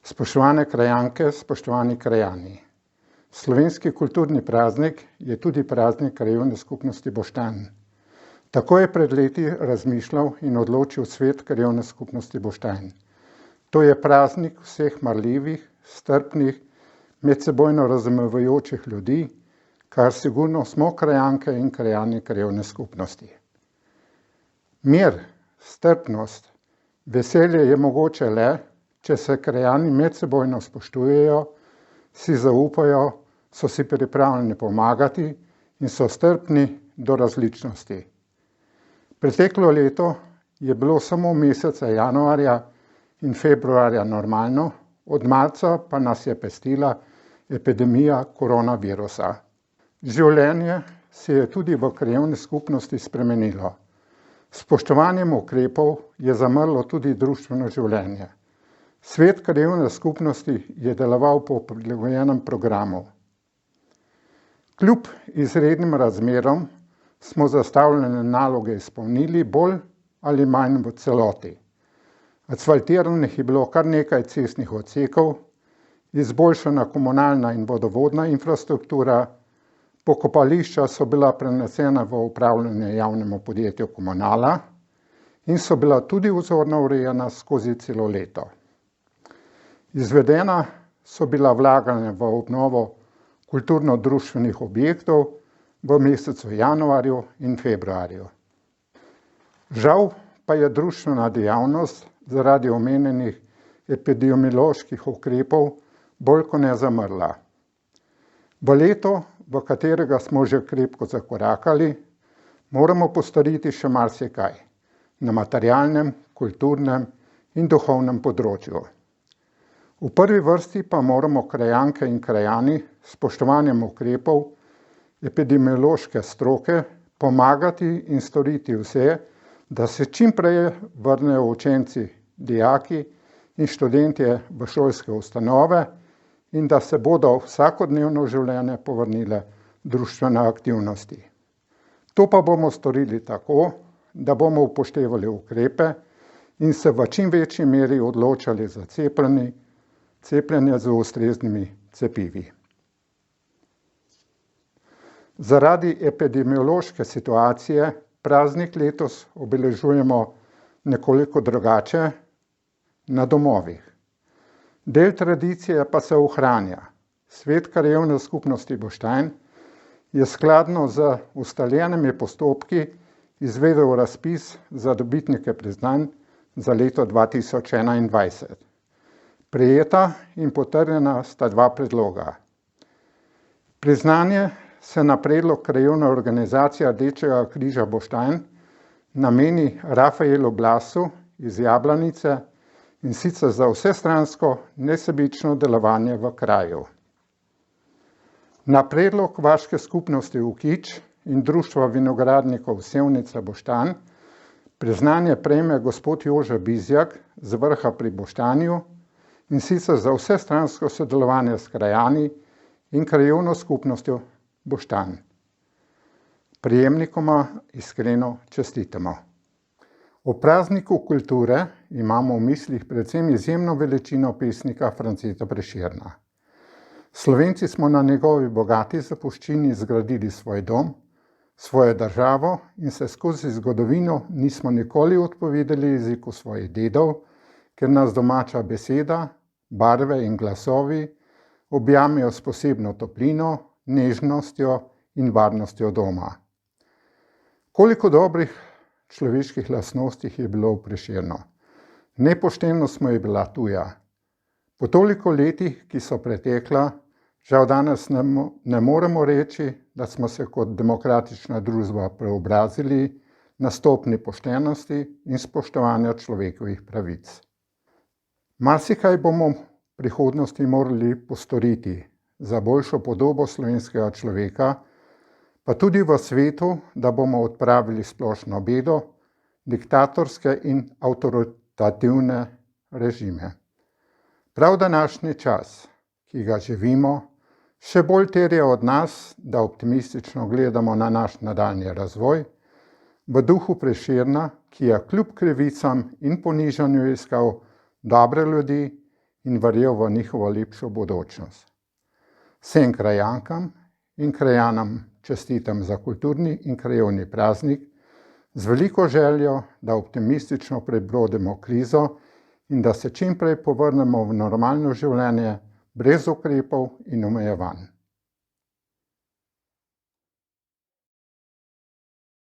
Spoštovane krajanke, spoštovani krajani. Slovenski kulturni praznik je tudi praznik Krajevne skupnosti Boštanj. Tako je pred leti razmišljal in odločil svet Krajevne skupnosti Boštanj. To je praznik vseh marljivih, strpnih, medsebojno razumevajočih ljudi, kar sigurno smo krajanke in krajani Krajevne skupnosti. Mir, strpnost, veselje je mogoče le, če se krajani medsebojno spoštujejo, si zaupajo, so si pripravljeni pomagati in so strpni do različnosti. Preteklo leto je bilo samo meseca januarja in februarja normalno, od marca pa nas je pestila epidemija koronavirusa. Življenje se je tudi v krajevni skupnosti spremenilo. S spoštovanjem ukrepov je zamrlo tudi društveno življenje. Svet krajevne skupnosti je deloval po prilagojenem programu. Kljub izrednim razmeram smo zastavljene naloge izpolnili bolj ali manj v celoti. Asfaltiranih je bilo kar nekaj cestnih odsekov, izboljšana komunalna in vodovodna infrastruktura, pokopališča so bila prenesena v upravljanje javnemu podjetju Komunala in so bila tudi vzorno urejena skozi celo leto. Izvedena so bila vlaganja v obnovo kulturno-društvenih objektov v mesecu januarju in februarju. Žal pa je društvena dejavnost zaradi omenjenih epidemioloških ukrepov bolj kot ne zamrla. V leto, v katerega smo že krepko zakorakali, moramo postoriti še marsikaj na materialnem, kulturnem in duhovnem področju. V prvi vrsti pa moramo krajanke in krajani s spoštovanjem ukrepov epidemiološke stroke pomagati in storiti vse, da se čim prej vrnejo učenci, dijaki in študentje v šolske ustanove in da se bodo vsakodnevno življenje povrnile društvene aktivnosti. To pa bomo storili tako, da bomo upoštevali ukrepe in se v čim večji meri odločali za cepljenje z ustreznimi cepivi. Zaradi epidemiološke situacije praznik letos obeležujemo nekoliko drugače na domovih. Del tradicije pa se ohranja. Svet Krajevne skupnosti Boštanj je skladno z ustaljenimi postopki izvedel razpis za dobitnike priznanj za leto 2021. Prejeta in potrjena sta dva predloga. Priznanje se na predlog Krajevne organizacije Rdečega križa Boštanj nameni Rafaelu Blasu iz Jablanice, in sicer za vsestransko nesebično delovanje v kraju. Na predlog vaške skupnosti Ukič in Društva vinogradnikov Sevnica Boštanj priznanje prejme gospod Jože Bizjak z Vrha pri Boštanju, in sicer za vsestransko sodelovanje s krajani in krajevno skupnostjo Boštanj. Prejemnikoma iskreno čestitamo. Ob prazniku kulture imamo v mislih predvsem izjemno veličino pesnika Franceta Prešerna. Slovenci smo na njegovi bogati zapuščini zgradili svoj dom, svojo državo in se skozi zgodovino nismo nikoli odpovedali jeziku svojih dedov, ker nas domača beseda, barve in glasovi objamejo s posebno toplino, nežnostjo in varnostjo doma. Koliko dobrih človeških lastnosti je bilo v Prešernu. Nepoštenost mu je bila tuja. Po toliko letih, ki so pretekla, žal danes ne moremo reči, da smo se kot demokratična družba preobrazili na stopnji poštenosti in spoštovanja človekovih pravic. Marsikaj bomo v prihodnosti morali postoriti za boljšo podobo slovenskega človeka, pa tudi v svetu, da bomo odpravili splošno bedo, diktatorske in avtoritativne režime. Prav današnji čas, ki ga živimo, še bolj terja od nas, da optimistično gledamo na naš nadaljnji razvoj, v duhu Prešerna, ki je kljub krivicam in ponižanju iskal dobre ljudi in verjel v njihovo lepšo bodočnost. Vsem krajankam in krajanom čestitam za kulturni in krajevni praznik, z veliko željo, da optimistično prebrodimo krizo in da se čim prej povrnemo v normalno življenje brez ukrepov in omejevanj.